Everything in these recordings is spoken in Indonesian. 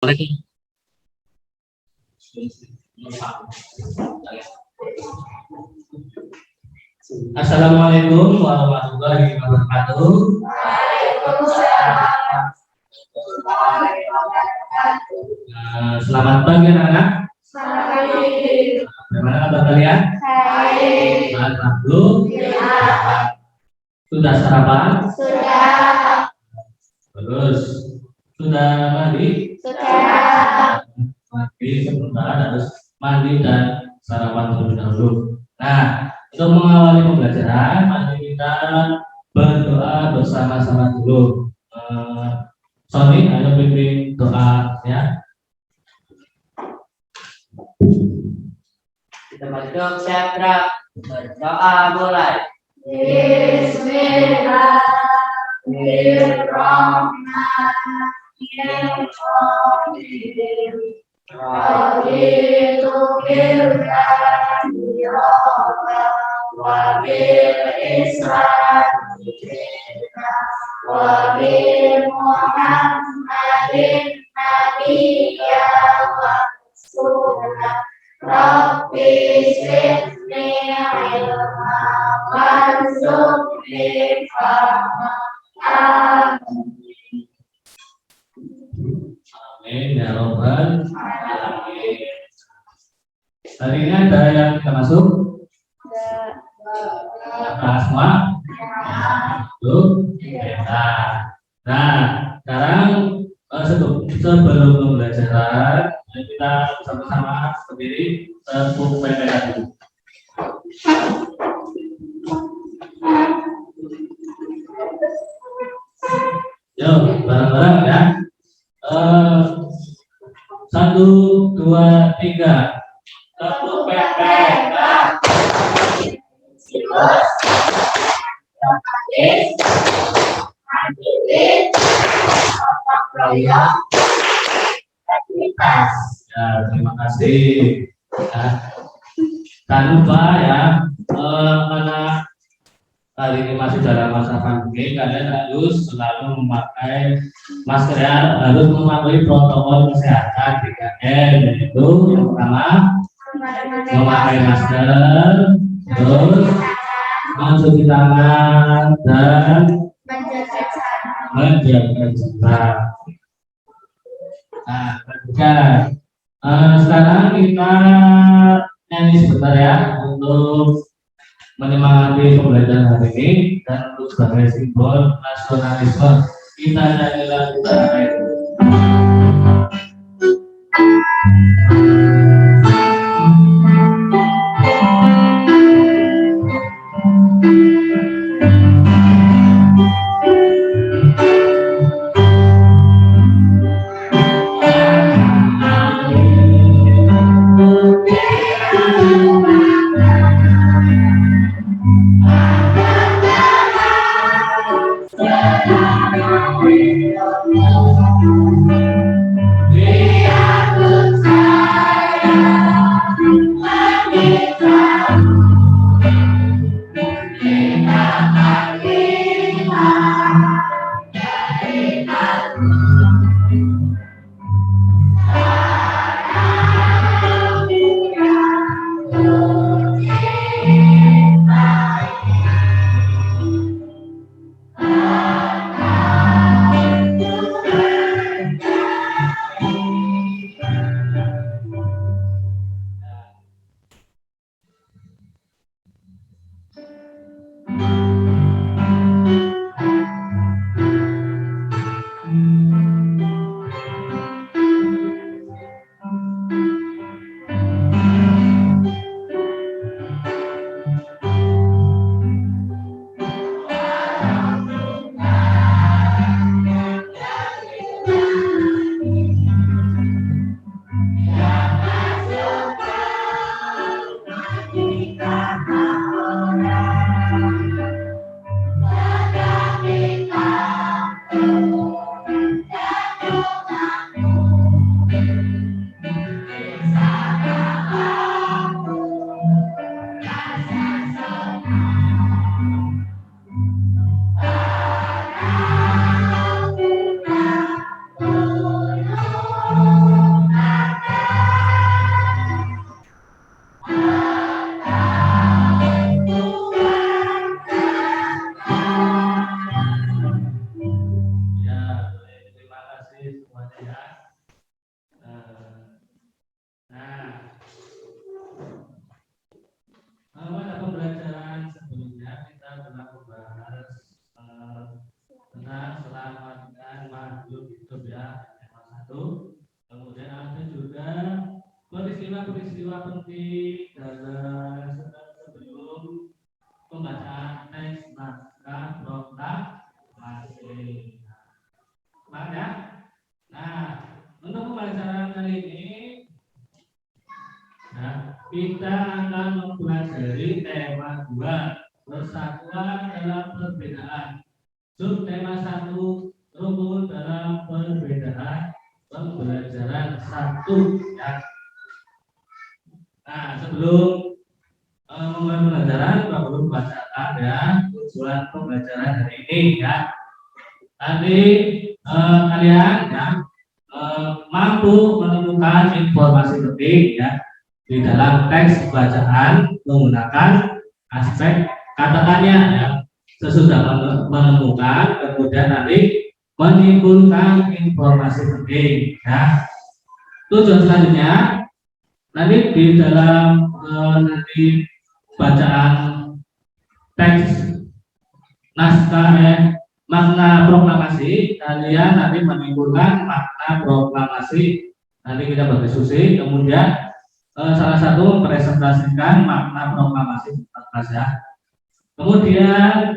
Assalamualaikum warahmatullahi wabarakatuh. Selamat pagi anak-anak. Bagaimana kabar kalian? Baik. Alhamdulillah. Sudah sarapan? Sudah. Terus sudah mandi? Sudah. Mandi sebentar, harus mandi dan sarapan terlebih dahulu. Nah, untuk mengawali pembelajaran, mari kita berdoa bersama-sama dulu. Sony, ayo pimpin doa ya. Kita masuk chapter berdoa mulai. Bismillahirrahmanirrahim. Raditu billahi rabban wa bil islami dinan wa bi Muhammadin nabiyyan wa rasulan. Rabbi zidni ilma warzuqni fahma. Amin. Amin ya robbal alamin. Hari ini ada yang kita masuk? Ada semua? Itu kita. Nah, sekarang sebelum pembelajaran kita sama-sama berdiri buku PPK dulu. Yuk, bareng-bareng ya. 1, 2, 3. Tepuk PPK. Ya, terima kasih. Jangan lupa ya, karena kali ini masih dalam masa pandemi, kalian harus selalu memakai masker ya, harus mematuhi protokol kesehatan 3M, yaitu yang pertama memakai masker, terus mencuci tangan dan menjaga jarak. Nah, sekarang kita nyanyi sebentar ya untuk menyemangati pembelajaran hari ini dan untuk sebagai simbol nasionalisme kita nyanyi lagu itu. peristiwa penting dalam sebelum pembacaan teks naskah proklamasi. Paham ya? Nah, untuk pembelajaran kali ini, kita akan mempelajari tema 2, persatuan dalam perbedaan. Subtema 1, rukun dalam perbedaan, pembelajaran 1 ya. Nah, sebelum memulai pembelajaran, kita perlu membacakan ya tujuan pembelajaran hari ini ya. Nanti kalian ya mampu menemukan informasi penting ya di dalam teks bacaan menggunakan aspek kata-katanya ya. Sesudah menemukan, kemudian nanti menyimpulkan informasi penting ya. Tujuan selanjutnya nanti di dalam nanti bacaan teks naskah makna proklamasi, kalian nanti menimbulkan makna proklamasi. Nanti kita berdiskusi, kemudian salah satu mempresentasikan makna proklamasi ya. Kemudian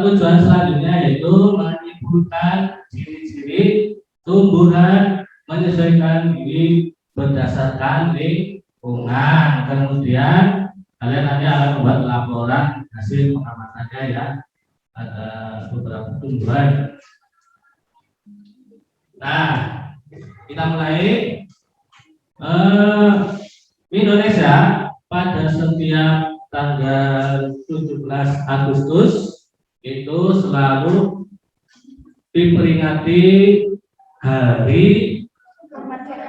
tujuan selanjutnya yaitu menyimpulkan ciri-ciri tumbuhan menyesuaikan diri berdasarkan lingkungan. Kemudian kalian nanti akan membuat laporan hasil pengamatannya ya. Ada beberapa tumbuhan. Nah, kita mulai. Indonesia pada setiap tanggal 17 Agustus itu selalu diperingati Hari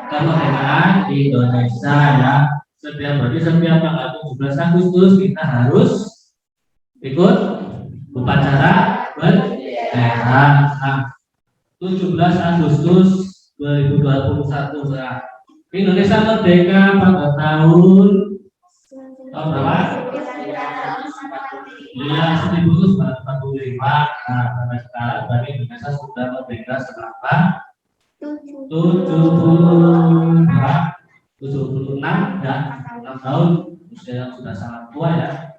Kemerdekaan Indonesia ya. Berarti setiap tanggal 17 Agustus kita harus ikut upacara bendera. Nah, 17 Agustus 2021 ya. Indonesia merdeka pada tahun berapa? Ya, 1945. Nah, sampai sekarang berarti Indonesia sudah merdeka selama 76 ya, 6 tahun, usia yang sudah sangat tua ya.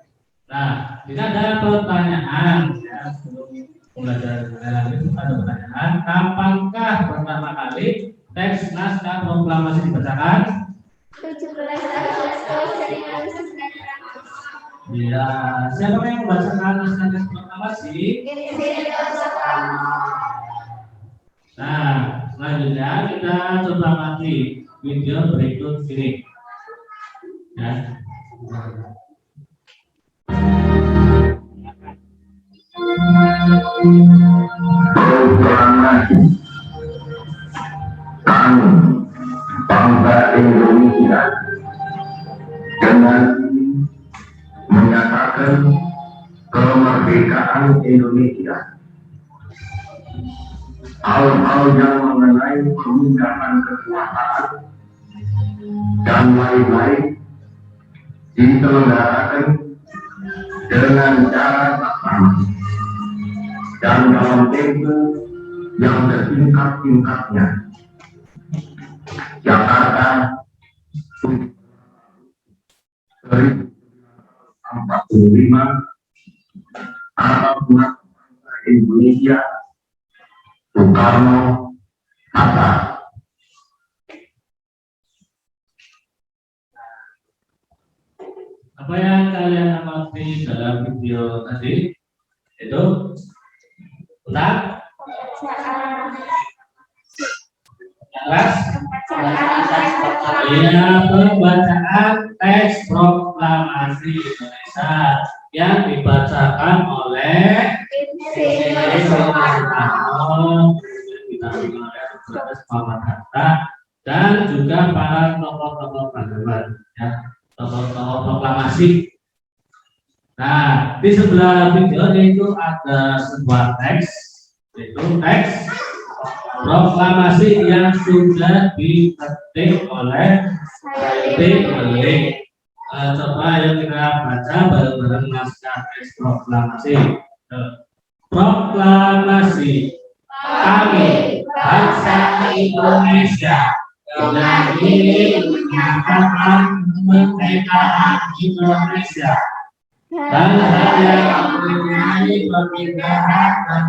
Nah, ini ada pertanyaan ya, sebelum belajar itu ada pertanyaan, kapankah pertama kali teks naskah proklamasi dibacakan? 17 Agustus 1945. Iya, siapa yang membacakan naskah proklamasi? Nah, selanjutnya kita coba mati video berikut ini. Ya. Proklamasi kami bangsa Indonesia dengan menyatakan kemerdekaan Indonesia. Hal-hal yang mengenai pemindahan kekuasaan dan lain-lain diselenggarakan dengan cara bersama dan dalam tempo yang setingkat-tingkatnya. Jakarta 1945 atas nama Indonesia, Soekarno Hatta. Apa yang kalian amati dalam video tadi itu tentang jelas ya, pembacaan teks proklamasi Indonesia yang dibacakan oleh Soekarno, dan juga para tokoh-tokoh bangsawan ya, tokoh-tokoh proklamasi. Nah, di sebelah video itu ada sebuah teks, itu teks proklamasi yang sudah diketik oleh Beli. Coba ayo kita baca bareng-bareng naskah teks proklamasi. Proklamasi kami bangsa Indonesia dengan ini menyatakan kemerdekaan Indonesia dan saya mempunyai pemindahan dan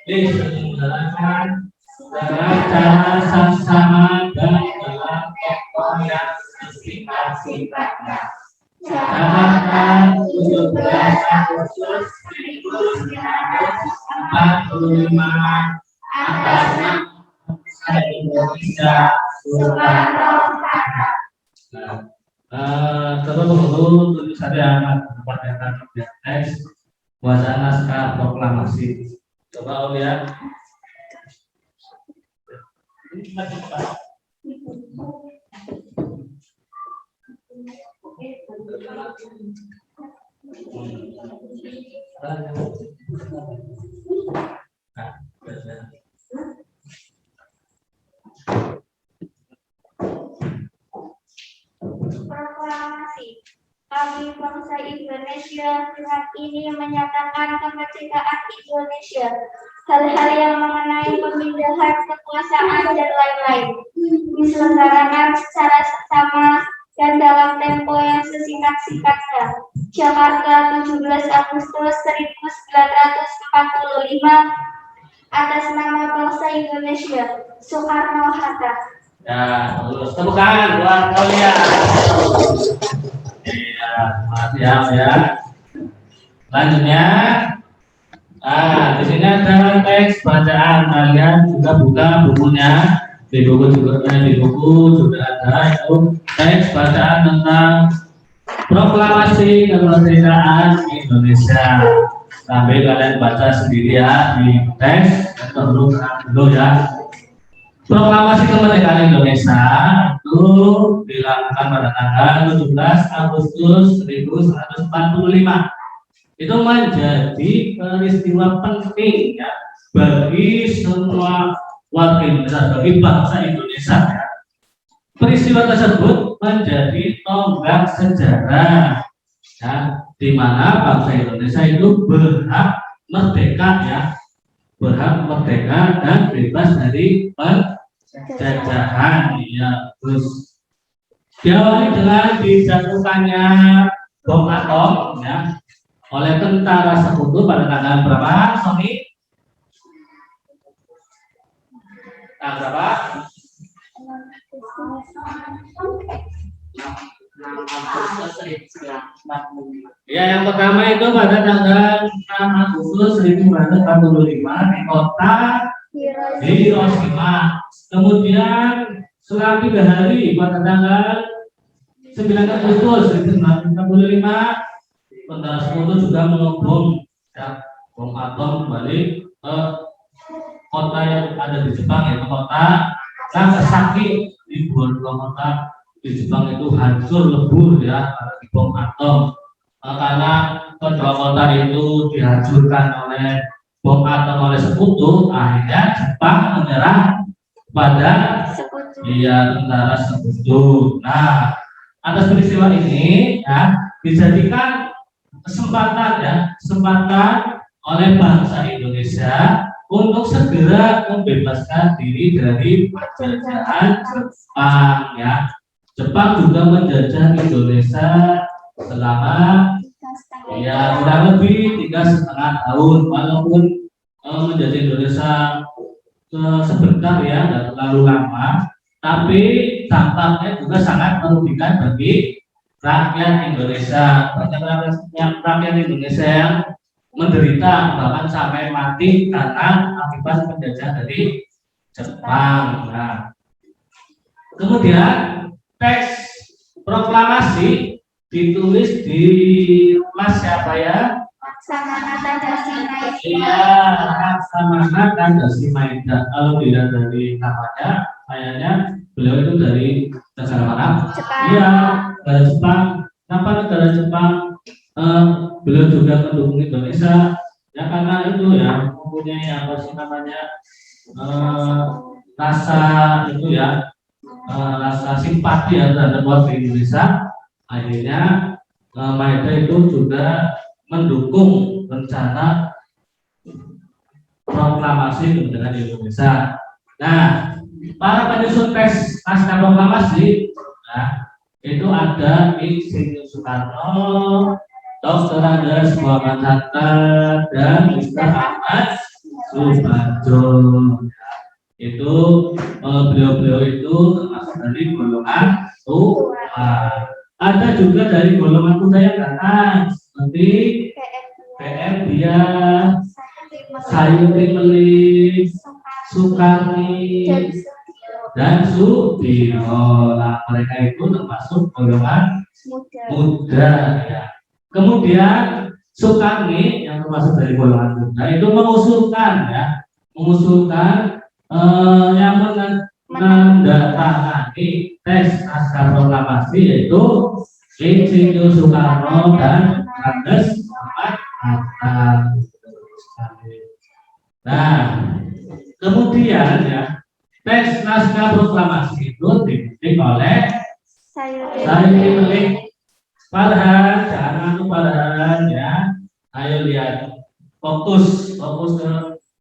diselenggarakan dengan cara saksama dan dalam tempo yang sesingkat-singkatnya. Tanggal 17 Agustus 1945 atas nama bangsa Indonesia Soekarno-Hatta. Terus tulisannya amat berpakaian teks wacana naskah proklamasi. Coba lihat. Proklamasi. Kami bangsa Indonesia Tuhan ini menyatakan kemerdekaan Indonesia. Hal-hal yang mengenai pemindahan kekuasaan dan lain-lain diselenggarakan secara seksama dan dalam tempo yang sesingkat-singkatnya. Jakarta, 17 Agustus 1945 atas nama bangsa Indonesia Soekarno-Hatta. Ya, terus temukan buat kalian. Iya, siap ya. Selanjutnya, di sini ada teks bacaan. Kalian juga buka bukunya. Di buku juga ada itu teks bacaan tentang proklamasi kemerdekaan Indonesia. Sambil kalian baca sendiri ya di teks dan dulu ya. Proklamasi kemerdekaan Indonesia itu dilakukan pada tanggal 17 Agustus 1945. Itu menjadi peristiwa penting ya bagi semua warga Indonesia, bagi bangsa Indonesia. Ya. Peristiwa tersebut menjadi tonggak sejarah, ya, di mana bangsa Indonesia itu berhak merdeka, ya, berhak merdeka dan bebas dari penjajahan. Ya, terus diawali dengan dijatuhkannya bom atom, ya, oleh tentara sekutu pada tanggal berapa, Sony? Tanggal berapa? Ya, yang pertama itu pada tanggal 6 Agustus 1945 di kota Hiroshima. Kemudian selang 3 hari pada tanggal 9 Agustus 1945 tentara sekutu juga mengebom, ya, bom atom kembali ke kota yang ada di Jepang, yaitu kota Nagasaki. Di kota di Jepang itu hancur lebur, ya, di bom atom. Karena kedua kota itu dihancurkan oleh bom atom oleh sekutu, akhirnya Jepang menyerah pada tentara sekutu. Nah, atas peristiwa ini, ya, dijadikan kesempatan oleh bangsa Indonesia untuk segera membebaskan diri dari penjajahan Jepang, ya. Jepang juga menjajah Indonesia selama kurang lebih 3,5 tahun, walaupun menjajah Indonesia sebentar, ya, tidak terlalu lama, tapi dampaknya juga sangat merugikan bagi rakyat Indonesia. Banyak rakyat Indonesia yang menderita bahkan sampai mati karena akibat penjajahan dari Jepang. Nah, kemudian teks proklamasi ditulis di rumah siapa, ya? Laksamana Tanda Simaida. Iya, Laksamana Tanda Simaida. Kalau dilihat dari namanya, kayaknya beliau itu dari negara mana? Jepang. Iya, negara Jepang. Kenapa negara Jepang? Beliau juga mendukung Indonesia, ya, karena itu, ya, mempunyai apa sih namanya, rasa itu, ya, rasa simpati, ya, terhadap warga Indonesia. Akhirnya Maeda itu juga mendukung rencana proklamasi kemerdekaan Indonesia. Nah, para penyusun teks naskah proklamasi, nah, itu ada Insinyur Soekarno, Dr. Andes Muhammad Hatta, dan Mr. Ahmad Subarjo. Itu beliau-beliau itu termasuk dari golongan tua. Ada juga dari golongan muda yang datang seperti PM Dia, Sayuti Melik, Soekarni, dan Sudiro. Nah, mereka itu termasuk golongan muda ya. Kemudian Soekarni yang termasuk dari golongan muda itu mengusulkan yang menandatangani teks naskah proklamasi yaitu Insinyur Soekarno dan Andes Muhammad Hatta. Nah, kemudian ya teks naskah proklamasi itu dibikin oleh Sayuti Melik. Farhan, jangan anu Farhan ya. Ayo lihat, fokus ke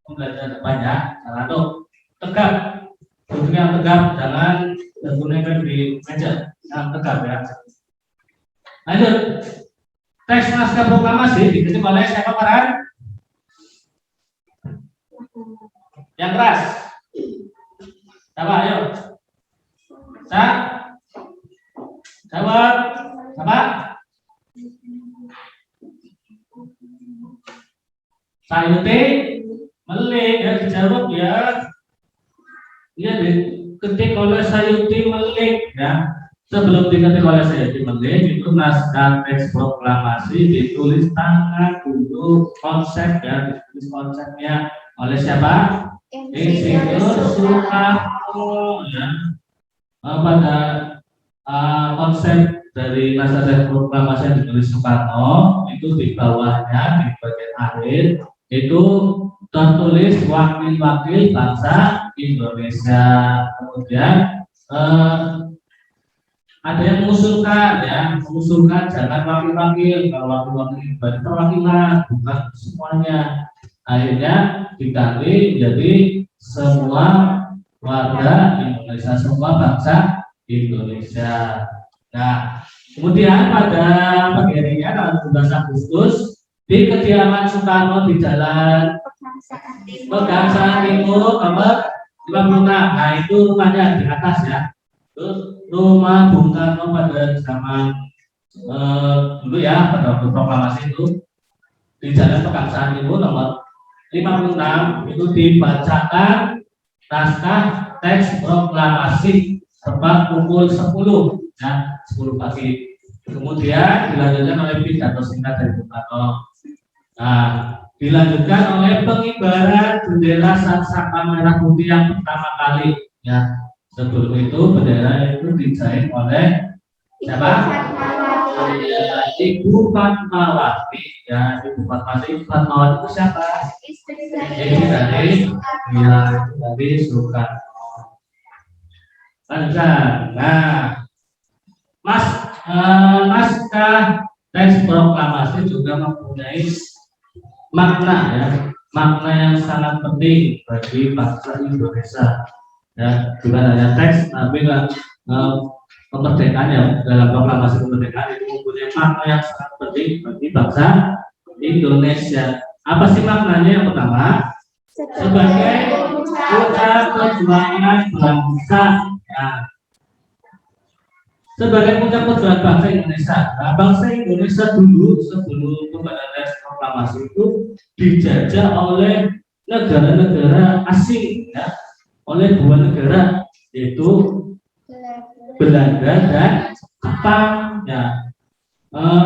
pembelajaran depannya. Jangan tuh tegap, duduknya yang tegap, jangan tergunakan di meja, yang tegap ya. Lanjut, teks naskah proklamasi dikutip oleh siapa Farhan? Yang keras. Siapa? Ayo. Jawab. Siapa? Sayuti Melik ya, dijawab ya. Iya diketik oleh Sayuti Melik ya. Sebelum diketik oleh Sayuti Melik itu naskah teks proklamasi ditulis tangan dulu konsep ya, ditulis konsepnya oleh siapa? Insinyur Soekarno ya. Pada konsep dari naskah teks proklamasi yang ditulis Soekarno itu di bawahnya di bagian akhir itu tertulis wakil-wakil bangsa Indonesia. Kemudian ada yang mengusulkan jangan wakil-wakil, kalau wakil-wakil itu perwakilan bukan semuanya. Akhirnya diganti menjadi semua warga Indonesia, semua bangsa Indonesia. Nah, kemudian pada pagi harinya tanggal 17 Agustus di kediaman Soekarno di Jalan Pegangsaan Timur nomor 56. Nah, itu rumahnya di atas ya. Itu rumah Bung Karno pada zaman dulu ya, pada waktu proklamasi itu di Jalan Pegangsaan Timur nomor 56 itu dibacakan naskah teks proklamasi tepat pukul 10 ya, 10 pagi. Kemudian dilanjutkan oleh pidato singkat dari Bung Karno. Nah, dilanjutkan oleh pengibaran bendera Sangsaka Merah Putih yang pertama kali ya. Sebelum itu bendera itu dijahit oleh siapa? Ibu Fatmawati ya, Ibu Fatmawati itu siapa? Istri dari Soekarno. Nah, naskah teks proklamasi juga mempunyai makna ya, makna yang sangat penting bagi bangsa Indonesia ya, bukan hanya teks tapi kemerdekaan ya, dalam proklamasi kemerdekaan itu mempunyai makna yang sangat penting bagi bangsa Indonesia. Apa sih maknanya? Yang pertama, sebagai puncak perjuangan bangsa ya. Sebagai puncak perjuangan bangsa Indonesia. Nah, bangsa Indonesia dulu sebelum kemerdekaan teks proklamasi itu dijajah oleh negara-negara asing ya, oleh dua negara yaitu Belanda dan Jepang ya.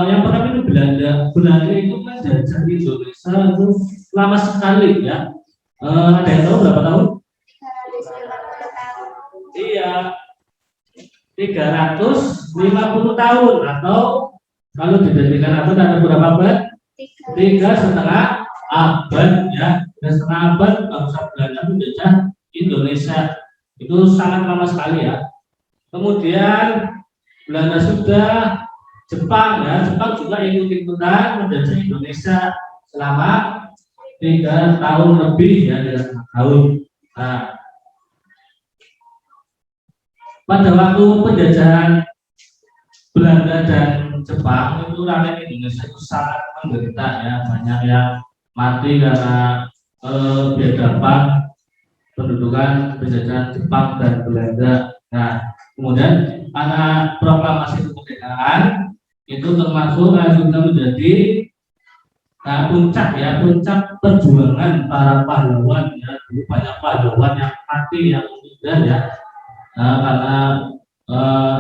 Yang pertama itu Belanda itu menjajah Indonesia itu lama sekali ya. Ada yang tahu berapa tahun? Iya, 350 tahun, atau kalau dijadikan abad ada berapa abad? 3,5 abad ya. 3,5 abad bangsa Belanda menjajah Indonesia. Itu sangat lama sekali ya. Kemudian Belanda sudah, Jepang ya, Jepang juga ikut-ikutan menjajah Indonesia selama 3 tahun lebih ya, 3 tahun. Nah, pada waktu penjajahan Belanda dan Jepang itu rakyat Indonesia itu sangat menderita ya, banyak yang mati karena biadaban pendudukan penjajahan Jepang dan Belanda. Nah, kemudian karena proklamasi kemerdekaan itu termasuk juga menjadi puncak perjuangan para pahlawan ya. Dulu banyak pahlawan yang mati yang meninggal ya, karena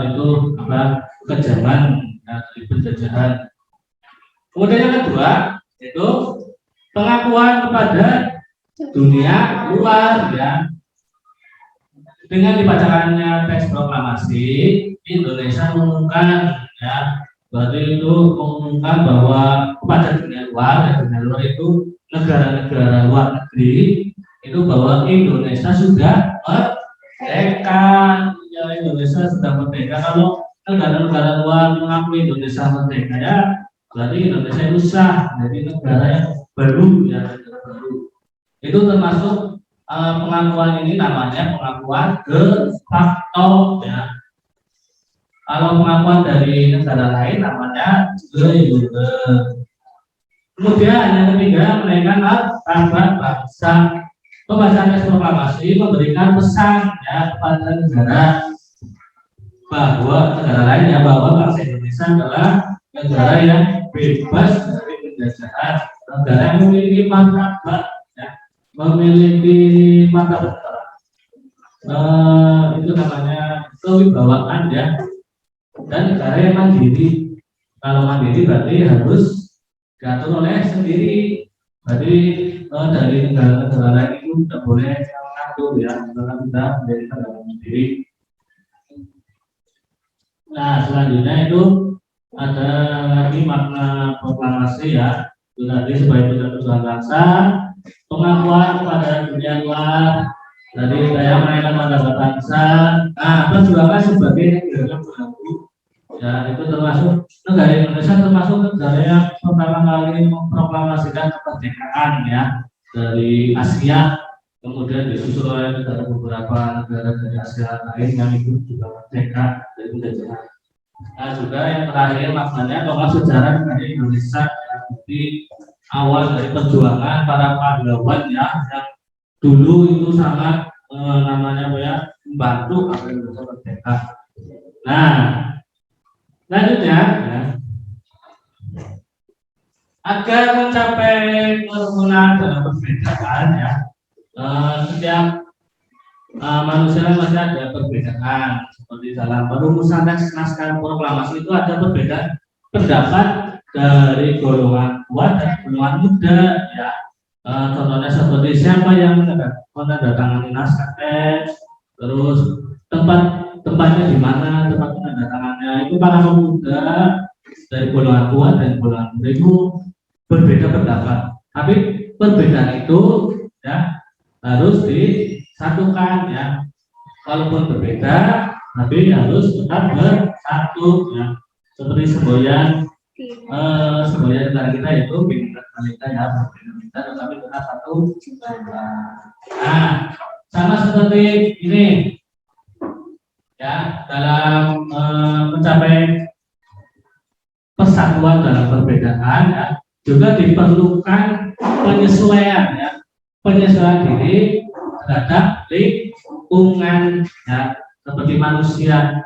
itu kekejaman dari penjajahan. Kemudian yang kedua itu pengakuan kepada dunia luar ya. Dengan dibacakannya teks proklamasi, Indonesia mengumumkan ya, berarti itu mengumumkan bahwa kepada dunia luar itu negara-negara luar negeri itu bahwa Indonesia sudah merdeka. Ya, Indonesia sudah merdeka. Kalau negara-negara luar mengakui Indonesia merdeka ya, berarti Indonesia itu sah jadi negara yang baru ya, negara baru. Itu termasuk pengakuan ini namanya pengakuan de facto ya. Kalau pengakuan dari negara lain namanya de jure. Kemudian yang ketiga menaikkan martabat bangsa. Pembacaan teks proklamasi memberikan pesan ya kepada negara bahwa negara lain ya bahwa bangsa Indonesia adalah negara yang bebas dari penjajahan, negara yang memiliki martabat ya, memiliki martabat itu namanya kewibawaan ya, dan negara yang mandiri. Kalau mandiri berarti harus diatur oleh sendiri, berarti dari negara-negara lain itu tidak boleh mengatur ya, karena kita menjadi negara mandiri. Nah, selanjutnya itu ada lagi makna proklamasi ya, itu tadi sebagai persatuan bangsa, pengakuan kepada dunia luar, tadi saya menaikkan martabat bangsa, perjuangan sebagai negara baru ya, itu termasuk negara Indonesia termasuk negara yang pertama kali memproklamasikan kemerdekaan ya dari Asia, kemudian disusul oleh beberapa negara dari Asia lain yang itu juga merdeka dari penjajahan. Nah, juga yang terakhir maknanya bahwa sejarah dari Indonesia seperti awal dari perjuangan para pahlawan ya, yang dulu itu sangat namanya ya membantu agar Indonesia merdeka. Nah, selanjutnya ya, agar mencapai kerukunan dalam perbedaan ya, setiap manusia masih ada perbedaan. Seperti dalam perumusan teks naskah proklamasi itu ada perbedaan pendapat dari golongan tua dan golongan muda ya. Contohnya seperti siapa yang menandatangani naskah teks, terus tempatnya di mana tempat penandatangannya, itu para pemuda dari golongan tua dan golongan muda itu berbeda pendapat. Tapi perbedaan itu ya harus disatukan ya. Kalaupun berbeda, tapi harus tetap bersatu ya. Seperti semboyan negara kita itu bineka kita ya, berbeda tetapi tetap satu. Nah, sama seperti ini ya, dalam mencapai persatuan dalam perbedaan ya, juga diperlukan penyesuaian ya, penyesuaian diri terhadap lingkungan ya, seperti manusia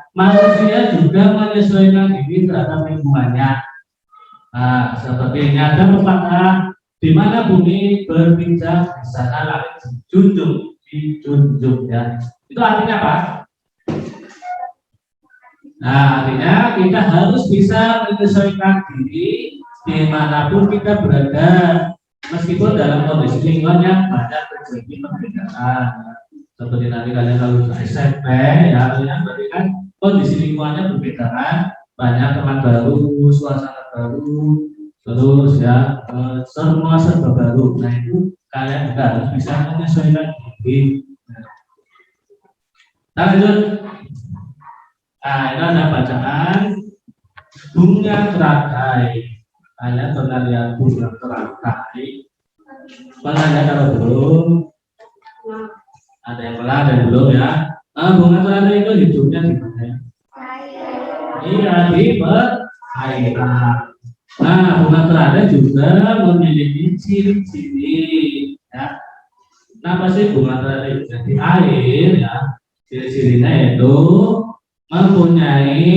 juga menyesuaikan diri terhadap lingkungannya. Nah, seperti ini ada pepatah, di mana bumi berpijak di sana langit dijunjung ya. Itu artinya apa? Nah, artinya kita harus bisa menyesuaikan diri dimanapun kita berada, meskipun dalam kondisi lingkungan yang banyak terjadi perbedaan. Seperti nanti kalian kalau ke SMP ya, kalian berarti kan kondisi lingkungannya berbeda kan, banyak teman baru, suasana baru, terus ya semua serba baru. Nah, itu kalian juga harus bisa menyesuaikan diri. Lanjut. Nah, ini ada bacaan bunga teratai. Kalian pernah lihat bunga teratai? Pernah lihat atau belum? Ada yang pernah, ada yang belum ya. Bunga teratai itu hidupnya di mana ya? Iya, di perairan. Nah, bunga teratai juga memiliki ciri-ciri ya. Kenapa sih bunga teratai bisa di air ya? Ciri-cirinya yaitu mempunyai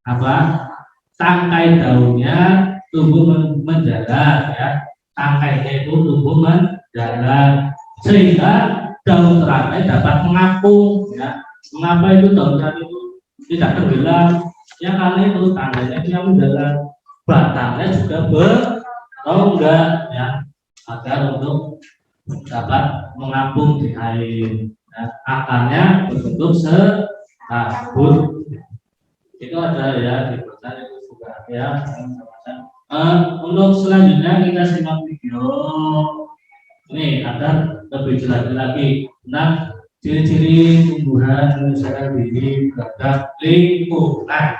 apa? Tangkai daunnya tumbuh menjalar ya. Tangkainya itu tumbuh menjalar sehingga daun teratai dapat mengapung ya. Mengapa itu daun teratai itu tidak tenggelam? Ya karena itu tangkainya yang menjalar, batangnya juga berongga ya, agar untuk dapat mengapung di air. Ya, akarnya berbentuk serabut. Itu ada ya di pesan itu juga ya. Untuk selanjutnya kita simak video ini agar lebih jelas lagi tentang ciri-ciri tumbuhan menyesuaikan diri terhadap lingkungan.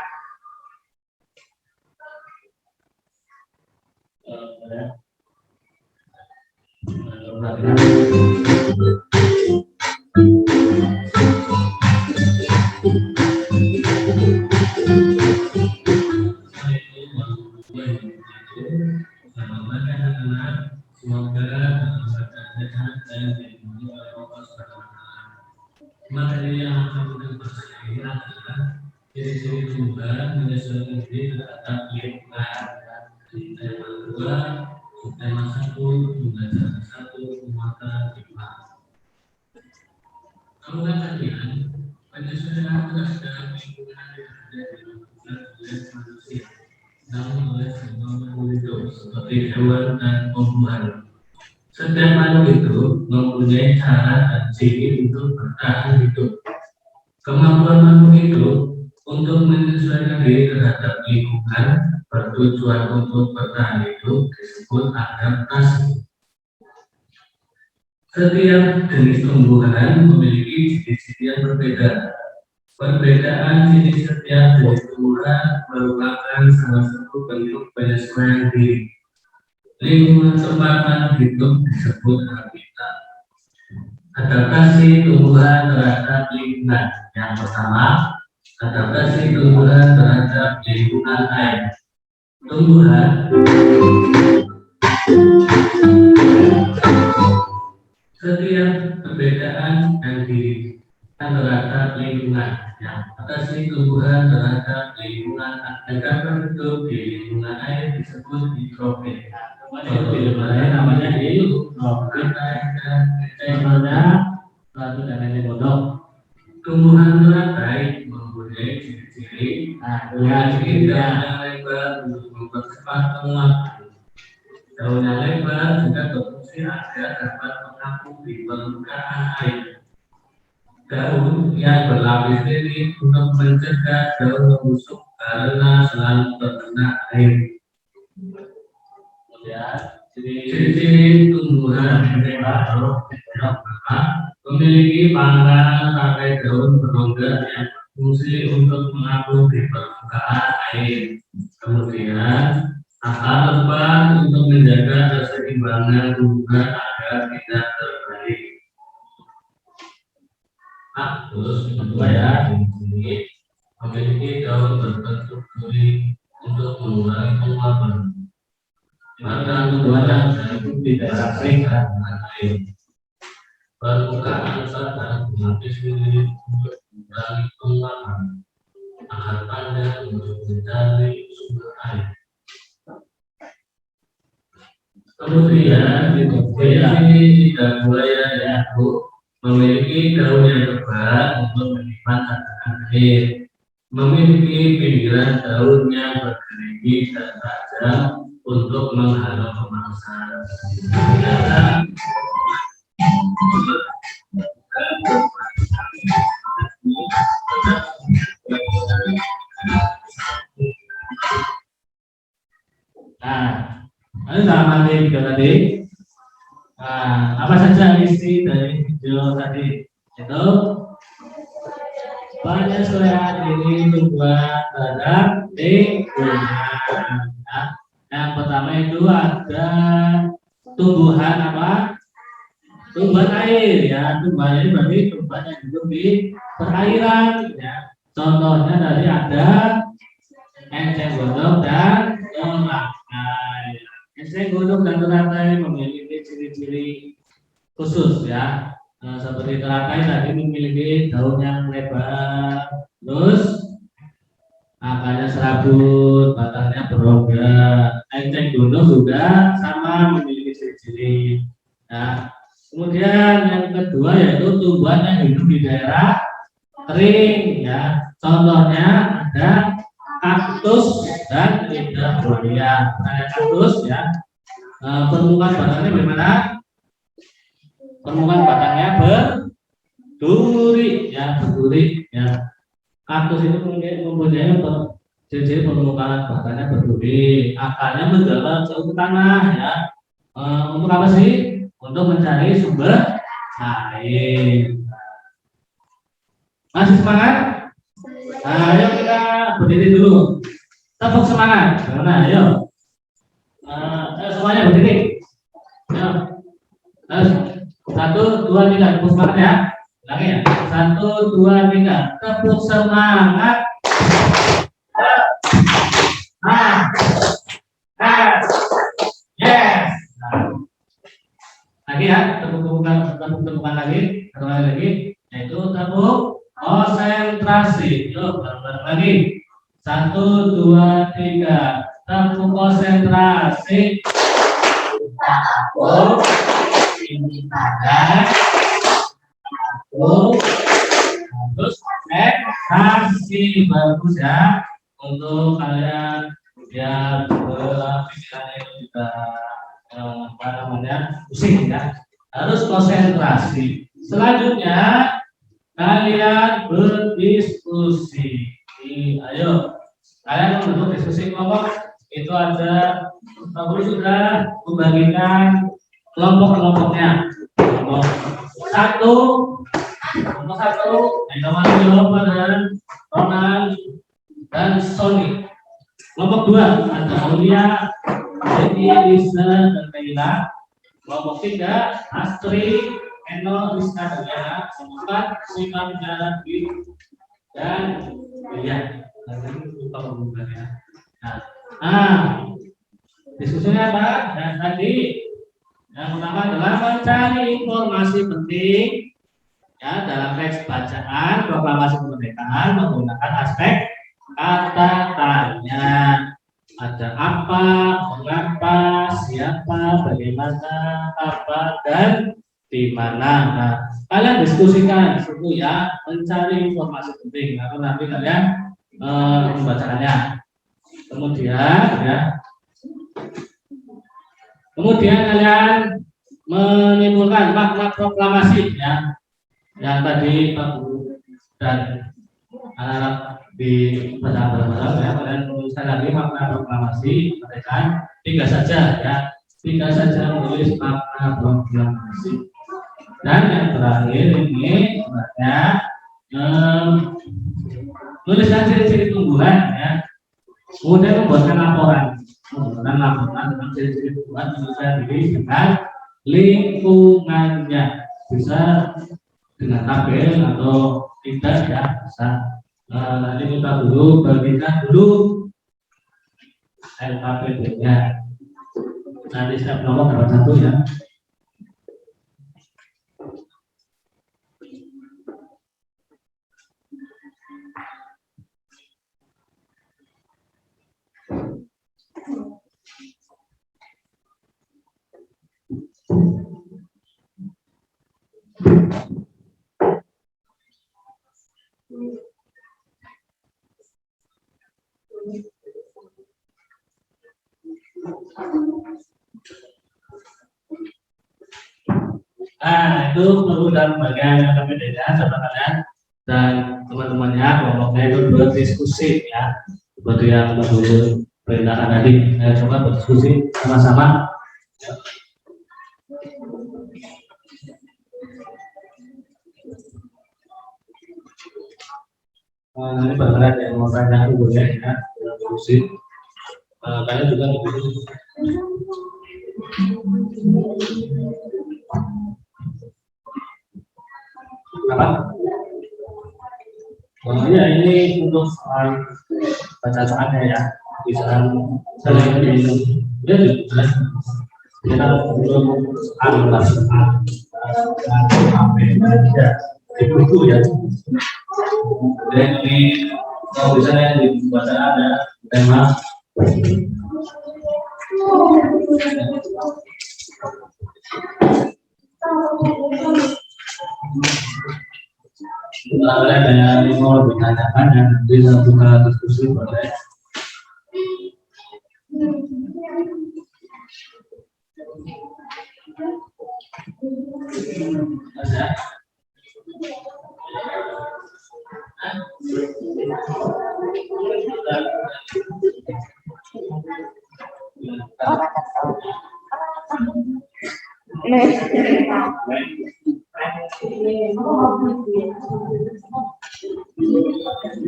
Materi yang akan kita bahas ini adalah ciri-ciri tumbuhan menyesuaikan diri terhadap lingkungan. Tema 2, tema 1, pembelajaran 1, muatan 5. Kemudian kalian penyesuaian terhadap lingkungan yang ada di lingkungan oleh manusia, namun oleh semua makhluk hidup seperti hewan dan tumbuhan. Setiap makhluk itu mempunyai cara dan ciri untuk bertahan hidup. Kemampuan makhluk itu untuk menyesuaikan diri terhadap lingkungan bertujuan untuk bertahan hidup disebut adaptasi. Setiap jenis tumbuhan memiliki ciri-ciri yang berbeda. Perbedaan jenis setiap jenis tumbuhan merupakan salah satu bentuk penyesuaian diri. Lingkungan tempat makhluk hidup disebut habitat. Adaptasi tumbuhan terhadap lingkungan. Yang pertama, adaptasi tumbuhan terhadap lingkungan air. Tumbuhan setiap perbedaan yang diri terhadap lingkungan. Yang adaptasi tumbuhan terhadap lingkungan agar hidup di lingkungan air disebut hidrofil. Namanya hidrofil. Contohnya batu dan ini bodong. Tumbuhan teratai mempunyai ciri-ciri memiliki daun yang lebar untuk mempercepat penguatan. Daunnya lebar juga berfungsi agar dapat mengapung di permukaan air. Daun yang berlapis ini untuk mencegah daun membusuk karena selalu terkena air. Kemudian ciri-ciri tumbuhan lebar memiliki pangkalan pakai daun berongga yang berfungsi untuk mengapung di permukaan air. Kemudian akar lebar untuk menjaga keseimbangan tumbuhan agar tidak terbalik. Terus kedua ya, memiliki daun berbentuk duri untuk mengurangi penguapan. Maka tumbuhan itu tidak sering dengan air. Permukaan tanah berlapis duri untuk mengurangi penguapan. Akar panjang untuk mencari sumber air. Kemudian di lidah buaya itu memiliki daun yang lebar untuk menyimpan cadangan air. Memiliki pinggiran daun yang bergerigi dan tajam untuk menghalau pemangsa. Nah, ini sama video tadi. Nah, apa saja isi dari video tadi? Itu penyesuaian diri tumbuhan terhadap lingkungan. Nah, yang pertama itu ada tumbuhan apa? Tumbuhan air ya. Tumbuhan air berarti tumbuhan hewan yang hidup di perairan. Ya. Contohnya tadi ada enceng gondok dan teratai. Enceng gondok dan teratai memiliki ciri-ciri khusus ya. Seperti teratai tadi memiliki daun yang lebar, terus akarnya serabut, batangnya berongga. Enceng gondok juga sama memiliki ciri-ciri. Nah, kemudian yang kedua yaitu tumbuhan yang hidup di daerah kering ya. Contohnya ada kaktus dan lidah buaya. Ada kaktus ya. Permukaan batangnya bagaimana? Permukaan batangnya berduri ya, berduri ya. Kaktus itu mempunyai ciri-ciri permukaan batangnya berduri, akarnya menjalar jauh ke tanah ya. Untuk apa sih? Untuk mencari sumber air. Masih semangat? Nah, ayo kita berdiri dulu. Tepuk semangat. Nah, ayo. Semuanya berdiri. Ayo. 1, 2, 3. Tepuk semangat ya. Lagi ya. 1, 2, 3. Tepuk semangat. Yes. Lagi ya. Tepuk-tepukan lagi. Satu kali lagi. Yaitu tepuk konsentrasi. Yuk, bareng-bareng lagi. 1, 2, 3. Tepuk konsentrasi. Tepuk. Ini pada. Terus konsentrasi. Bagus ya. Untuk kalian biar pikirannya itu juga pusing ya. Harus konsentrasi. Selanjutnya kalian berdiskusi. Ayo, kalian untuk diskusi kelompok itu ada guru sudah membagikan kelompok-kelompoknya. Kelompok satu, jawaban dan Ronald dan Sony. Kelompok 2 ada Aulia, Dedi, Lisa, dan Leila. Kelompok 3 Astri, Eno, Rizka, dan Yana. Kelompok 4 Simam, Jalan, dan William. Lupa pembukaannya. Nah, diskusinya apa? Dan tadi yang pertama adalah mencari informasi penting ya dalam teks bacaan proklamasi kemerdekaan menggunakan aspek kata tanya. Ada apa, mengapa, siapa, bagaimana, apa, dan di mana. Nah, kalian diskusikan di situ ya, mencari informasi penting. Lalu nanti kalian membacakannya. Kemudian kalian menimbulkan makna proklamasi ya, yang tadi Pak Guru dan anak-anak di barang-barang ya, kalian menuliskan lagi makna proklamasi. Mereka 3 saja ya, 3 saja menulis makna proklamasi. Dan yang terakhir ini sebenarnya tuliskan ciri-ciri tumbuhan ya, kemudian membuatkan laporan tentang ciri-ciri tumbuhan menyesuaikan diri dengan lingkungannya, bisa dengan tabel atau tidak ya, bisa. Nanti kita dulu bagikan dulu LKPD-nya. Nanti setiap nomor dapat 1 ya. Nah, itu perlu dalam bagian LKPD-nya sahabat kalian dan teman-temannya kelompoknya itu berdiskusi ya, seperti yang Guru perintahkan tadi. Coba berdiskusi sama-sama. Ini bergerak yang mau tanya boleh ya, diskusi. Kalian juga diskusi. Apa? Oh iya, ini untuk baca soalnya ya. Bisa saling minum. Ya juga. Kita belum soal apa ya di buku ya. Dan ini kalau misalnya di baca ada tema kalau ada yang mau ditanyakan dan bisa buka diskusi boleh. Ada?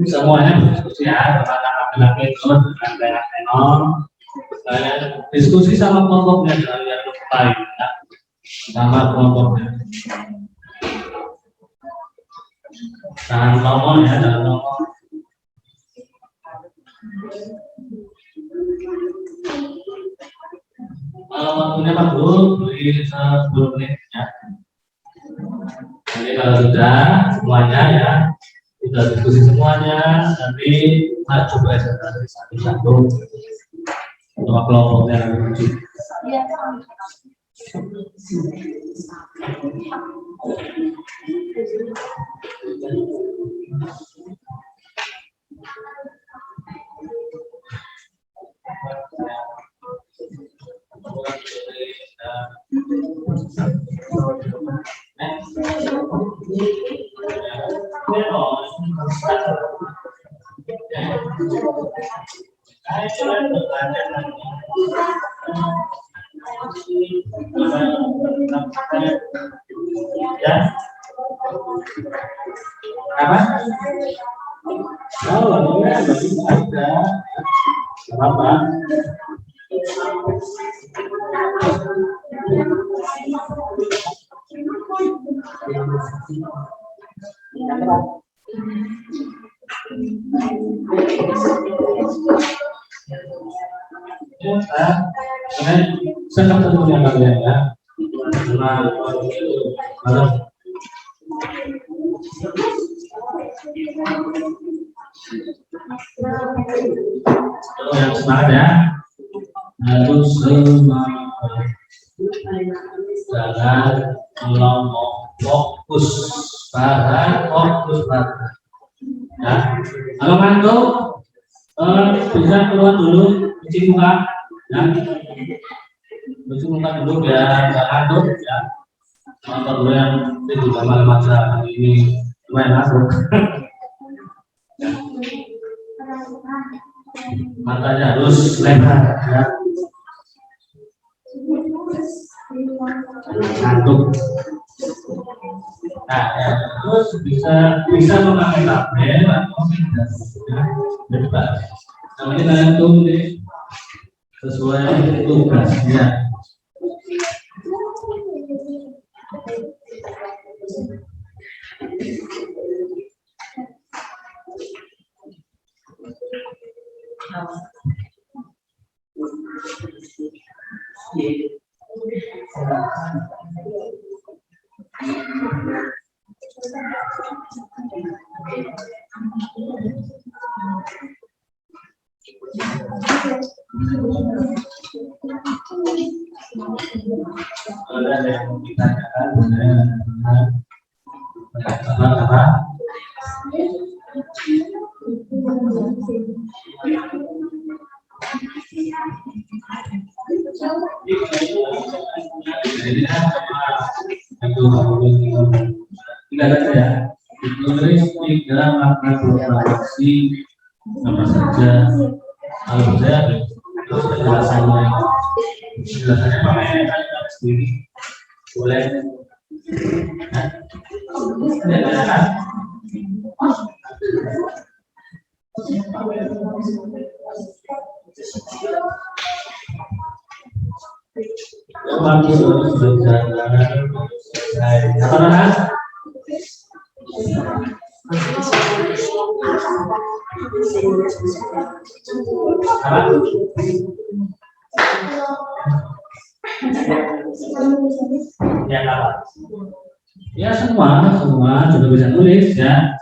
Semuanya diskusi ya, laki-laki itu dengan tenor, diskusi sama kelompoknya yang baik, ya. Sama kelompoknya. Jangan ngomong ya, jangan ngomong. Kalau waktunya Pak Guru, beri 10 menit ya. Jadi kalau sudah semuanya ya, sudah diskusi semuanya, nanti kita coba evaluasi satu-satu untuk kelompoknya nanti. Ya. Apa? Oh, ya, ada. Apa? Saya tentunya kalian ya. Yang semangat ya, harus semangat, jangan melompat, fokus pada ya. Kalau ngantuk bisa keluar dulu, cuci muka ya, cuci muka dulu biar nggak ngantuk ya. Nonton dulu yang itu gambar masa ini lumayan masuk. Matanya harus lebar ya. Ngantuk. Nah, ya, terus bisa memakai tabel atau tidak ya, bebas. Namanya kalian tulis sesuai tugasnya. Ada yang ditanyakan apa? Tidak ada ya. Ditulis 3 makna proklamasi apa saja. Kalau saya terus penjelasannya pakai kalimat sendiri boleh. Ya kan? Bagus berjalan. Apa namanya? Ya apa? Ya semua juga bisa tulis ya.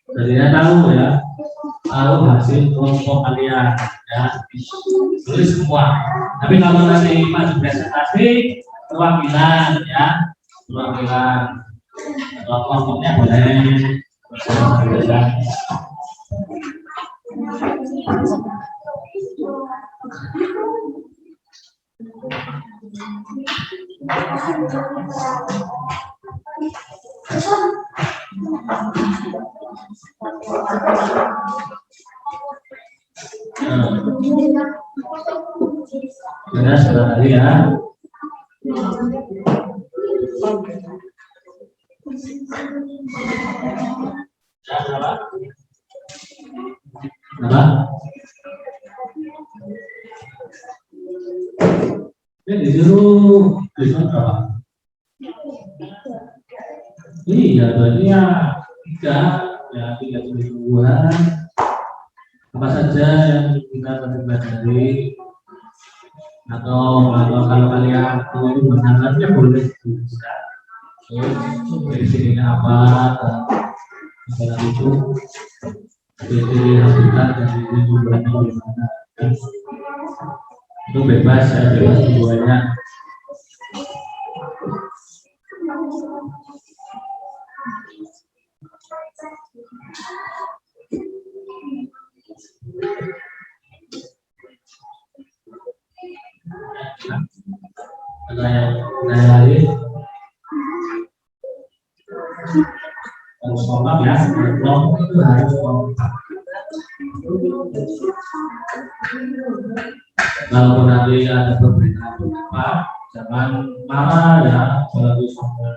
Jadi tahu ya, tahu hasil kelompok kalian ya, tulis semua. Tapi kalau nanti maju presentasi perwakilan ya, perwakilan kelompoknya boleh. Sudah sekali ya. Apa? Ini disuruh berapa? Iya, berarti ya tiga tujuan. Apa saja yang kita pelajari atau kalau kalian ingin menanggapinya boleh bisa. Dari sininya apa? Misalnya itu jadi habitat dari lingkungannya bagaimana? Itu bebas ya, bebas semuanya. Ada yang lain? Harus kompak ya, kelompok itu harus kompak. Kalau nanti ada perbedaan pendapat, jangan marah ya, selalu sampai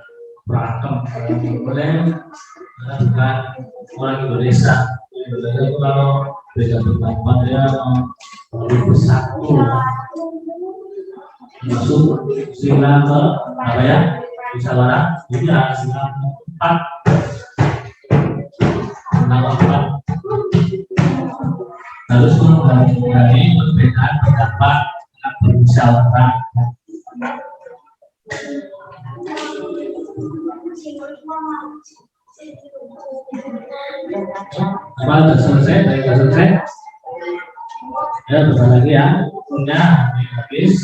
berantem. Boleh, karena bukan orang Indonesia. Indonesia itu kalau beda pendapat ya harus bersatu. Masuk sila ke apa ya? Musyawarah. Jadi harus sila keempat. Harus menghargai perbedaan pendapat dan bermusyawarah. Apa sudah selesai? Sudah selesai? Ya, bentar lagi ya. Punya habis.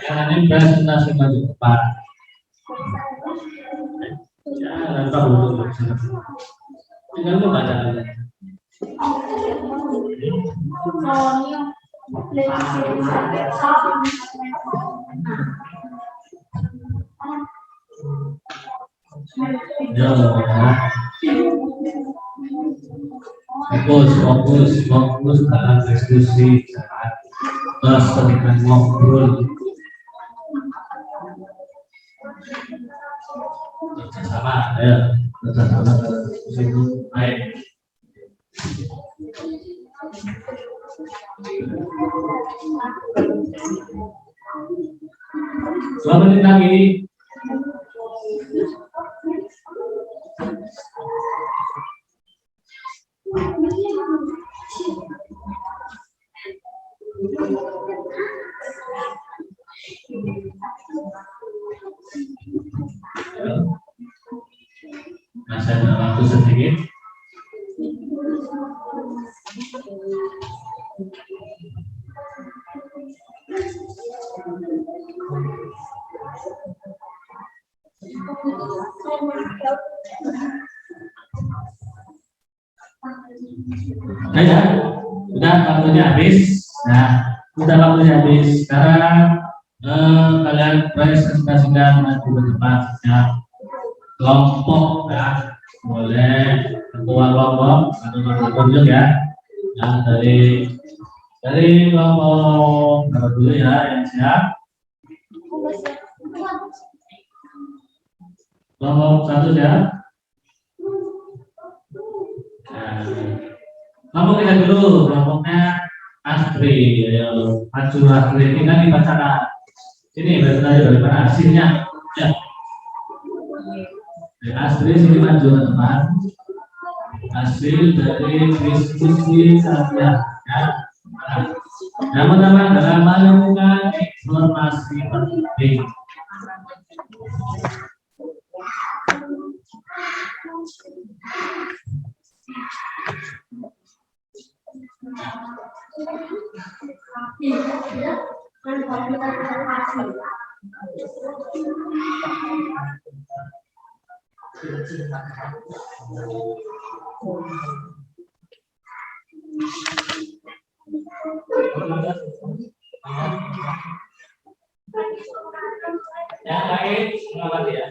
Yang ini presentasi maju depan. Ya, lempar dulu. Tinggal lu baca aja. Fokus dalam diskusi, terus dengan ngobrol. Sama ya, sama itu baik. Dua menit lagi. Masih ada waktu sedikit. Nah, ya, sudah waktunya habis. Nah, sudah waktunya habis. Sekarang kalian presentasikan maju ke depan ya. Kelompok ya, boleh ketua kelompok atau kelompok ya. Nah, dari kelompok berapa dulu ya yang siap? Kelompok satu ya. Nah, kelompok kita dulu, kelompoknya Astri. Ayo, maju Astri, ini kan dibacakan. Sini berarti dari mana hasilnya? Ya. Astri sini maju ke depan. hasil dari diskusi kalian. Ya. Nama-nama dalam menemukan informasi penting. Yang lain, selamat ya.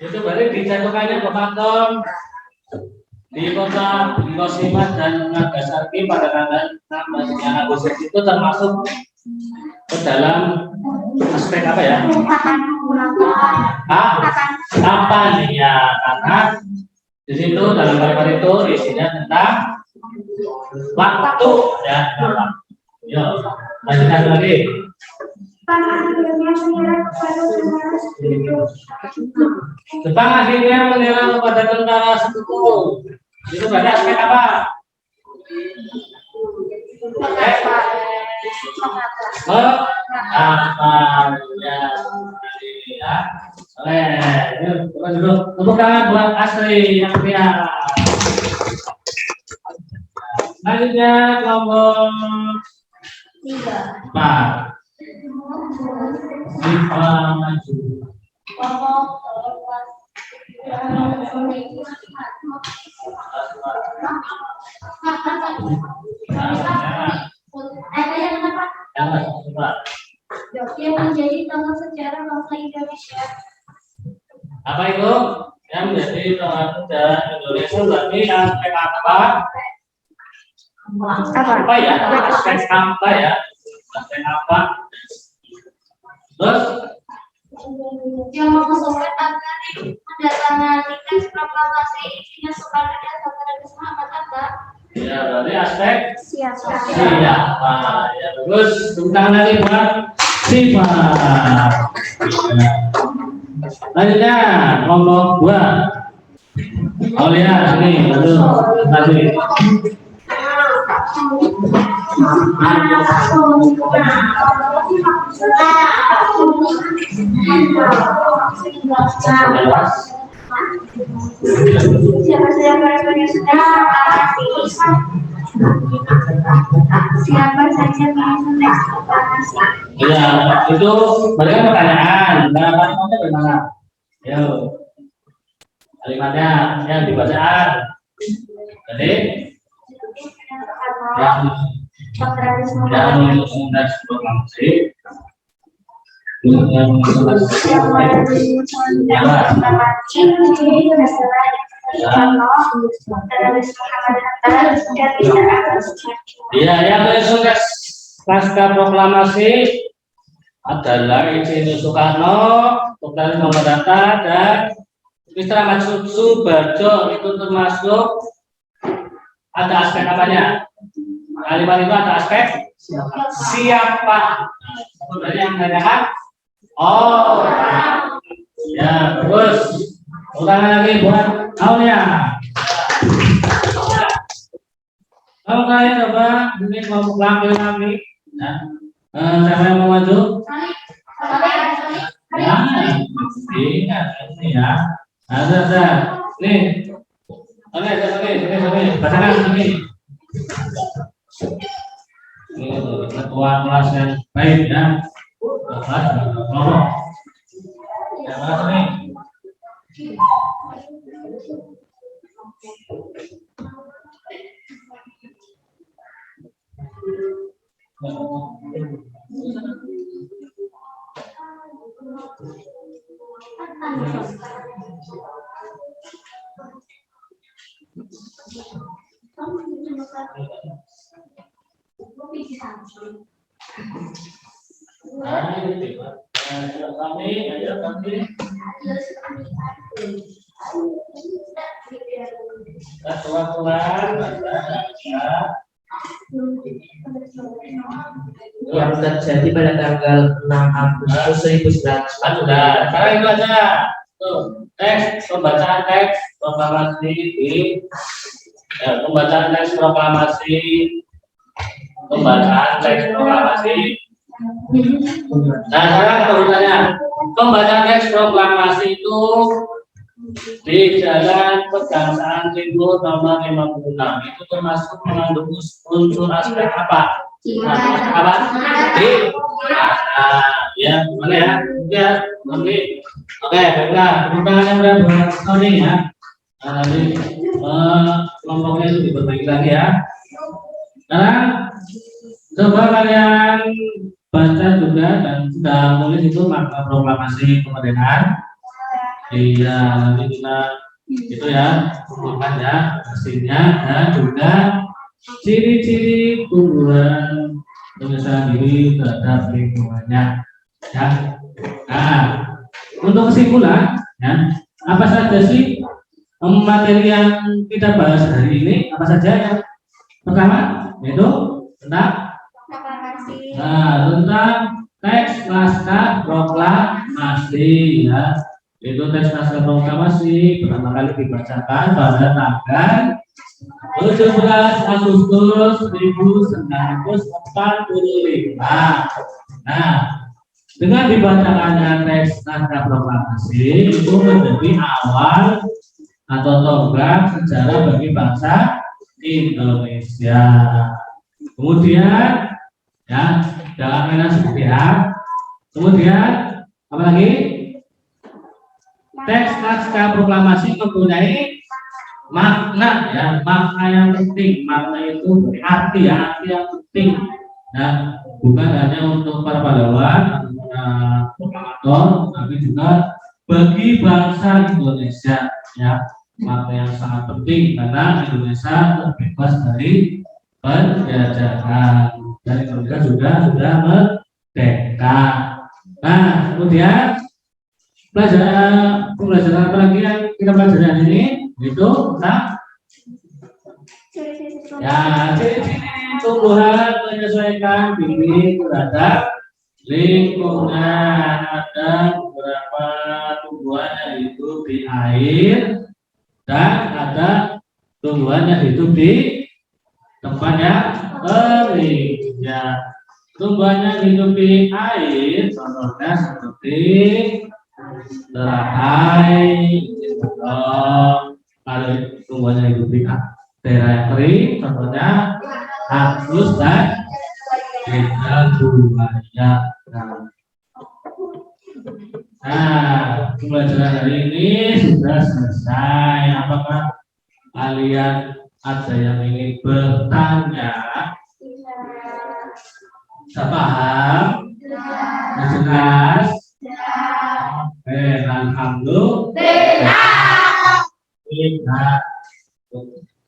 Itu berarti dijatuhkannya ke kantor di kota Hiroshima dan Nagasaki pada tanggal 16 Agustus itu termasuk ke dalam aspek apa ya? Kapan ya? Karena di situ dalam kalimat itu isinya tentang waktu ya. Yo, lanjutkan lagi. Jepang akhirnya menyerang kepada tentara sekutu. Itu berarti aspek apa? Apa ya? Tepuk tangan buat Asri yang pria. Selanjutnya kelompok 4. Sifat maju. Yang menjadi tokoh sejarah bangsa Indonesia. Apa itu? Yang menjadi tokoh sejarah Indonesia berarti aspek apa? Apa ya? Aspek apa ya? Aspek apa? Terus? Yang mengusulkan agar mendatangani teks proklamasi isinya Soekarno dan Dr. Muhammad Hatta. Ya, berarti aspek Siapa? Ya, terus tentang lagi buat sifat. Lanjutnya kelompok 2. Oh lihat ini betul tadi. Siapa-siapa yang sudah siapa saja yang Ya, itu bagaimana pertanyaan? Kalimatnya bagaimana? Yo, kalimatnya yang dibacaan. Jadi, yang mengusungkan proklamasi, ya, yang mengusungkan pasca proklamasi adalah Insinyur Soekarno, Dr. Muhammad Hatta, dan Mr. Ahmad Subarjo. Itu termasuk ada aspek apanya? Kalimat itu ada aspek siapa? Sebenarnya yang menanyakan oh ya, terus ulangan lagi buat Aulia. Kalau kalian coba mungkin mau tampil lagi, siapa yang mau maju? Ya, ingat ini ya. Ada. Nih. Sini. Bacakan sini. Ini ketua kelas yang baik ya. Kelas kelompok. Ya, kelas ini. Kami Aturan yang terjadi pada tanggal 6 Agustus 1945. Sekarang itu aja. Tuh, teks pembacaan teks proklamasi di pembacaan teks proklamasi Nah, sekarang urutannya pembacaan teks proklamasi itu di Jalan Kebangsaan Timur nomor 56 itu termasuk mengandung unsur aspek apa? Apa? Ya, mana ya? Ya, oke. Oke, baiklah. Pertanyaannya berapa? Sorry ya. Nanti kelompoknya itu diperbagi lagi ya. Sekarang coba kalian baca juga dan sudah tulis itu makna proklamasi kemerdekaan. Iya, nanti kita itu ya, kumpulkan ya hasilnya dan juga ciri-ciri tumbuhan penyesuaian diri terhadap lingkungannya. Ya. Nah, untuk kesimpulan, ya, apa saja sih materi yang kita bahas hari ini? Apa saja yang pertama? Yaitu tentang tentang teks naskah proklamasi, ya. Itu teks naskah proklamasi pertama kali dibacakan pada tanggal 17 Agustus 1945. Nah, dengan dibacakannya teks naskah proklamasi itu menjadi awal atau tonggak sejarah bagi bangsa Indonesia. Kemudian, ya, jangan mainan sepihak. Kemudian, apa lagi? Teks naskah proklamasi mempunyai makna, ya, makna yang penting. Makna itu berarti, ya, arti yang penting. Nah, bukan hanya untuk para pahlawan atau proklamator, tapi juga bagi bangsa Indonesia, ya, makna yang sangat penting karena Indonesia terbebas dari penjajahan dan Indonesia juga sudah merdeka. Nah, kemudian pelajaran apa lagi yang kita pelajari hari ini? Itu tentang ya, ciri-ciri tumbuhan menyesuaikan diri terhadap lingkungan. Ada beberapa tumbuhan yang hidup di air dan ada tumbuhan yang hidup di tempat yang kering. Ya, tumbuhan yang hidup di air contohnya seperti teratai, kalau tumbuhan yang hidup di daerah yang kering contohnya kaktus dan buaya. Nah, pembelajaran hari ini sudah selesai. Apakah kalian ada yang ingin bertanya? Sudah paham? Sudah jelas? Oke, alhamdulillah.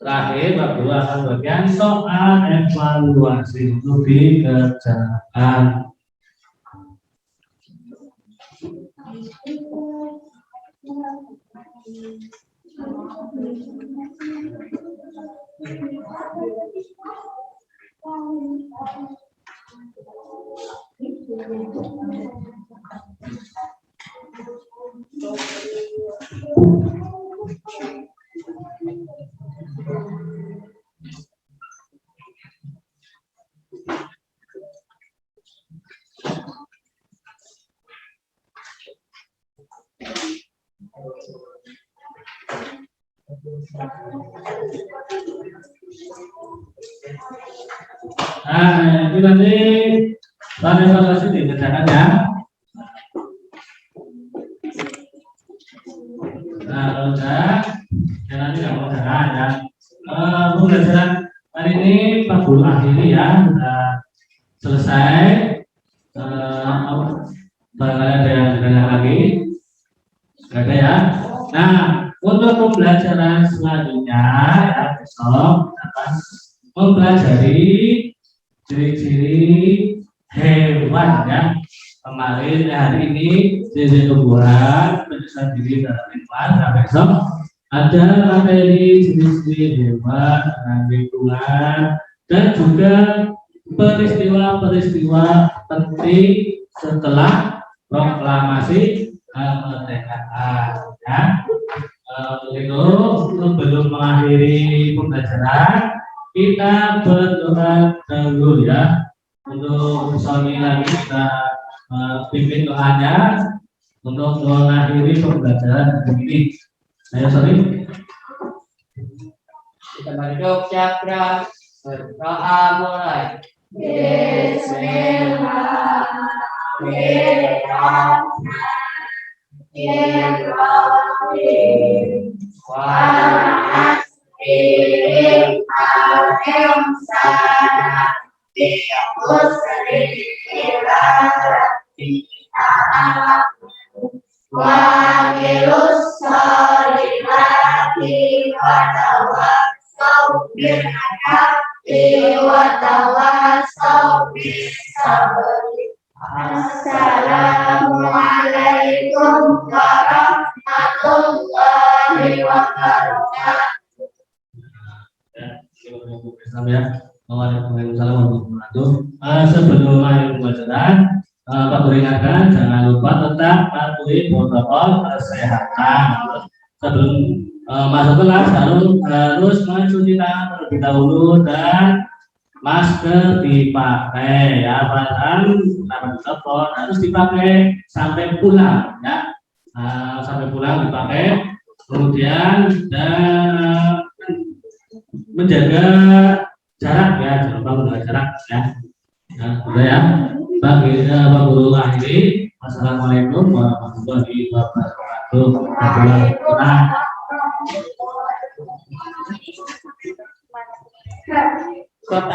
Terakhir, Bapak akan bagian soal evaluasi untuk dikerjakan. Nah, itu nanti pada evaluasi dikerjakan ya. Nah, kalau sudah, nanti nggak mau jalan ya. Pembelajaran hari ini Pak Guru akhiri ya, sudah selesai. Barangkali ada yang ditanya lagi? Sudah ada ya. Nah, untuk pembelajaran selanjutnya ya, besok akan mempelajari ciri-ciri hewan ya. Kemarin hari ini ciri tumbuhan penyesuaian diri dalam lingkungan. Nah, besok ada materi jenis-jenis hewan dan lingkungan dan juga peristiwa-peristiwa penting setelah proklamasi kemerdekaan. Ya, begitu sebelum mengakhiri pembelajaran kita berdoa dahulu ya. Untuk Sony lagi kita pimpin doanya untuk mengakhiri pembelajaran ini. Ayo Sony. Kita berdok cakra berdoa mulai. Assalamualaikum warahmatullahi wabarakatuh. Ya, Waalaikumsalam warahmatullahi wabarakatuh. Sebelum akhir pembelajaran, Pak peringatkan jangan lupa tetap patuhi protokol kesehatan. Sebelum masuk kelas harus mencuci tangan terlebih dahulu dan masker dipakai ya, bahkan telepon harus dipakai sampai pulang ya, sampai pulang dipakai, kemudian dan menjaga jarak ya, jangan lupa menjaga jarak ya. Udah ya, bagi Pak Guru akhiri, wassalamualaikum warahmatullahi wabarakatuh. Kota.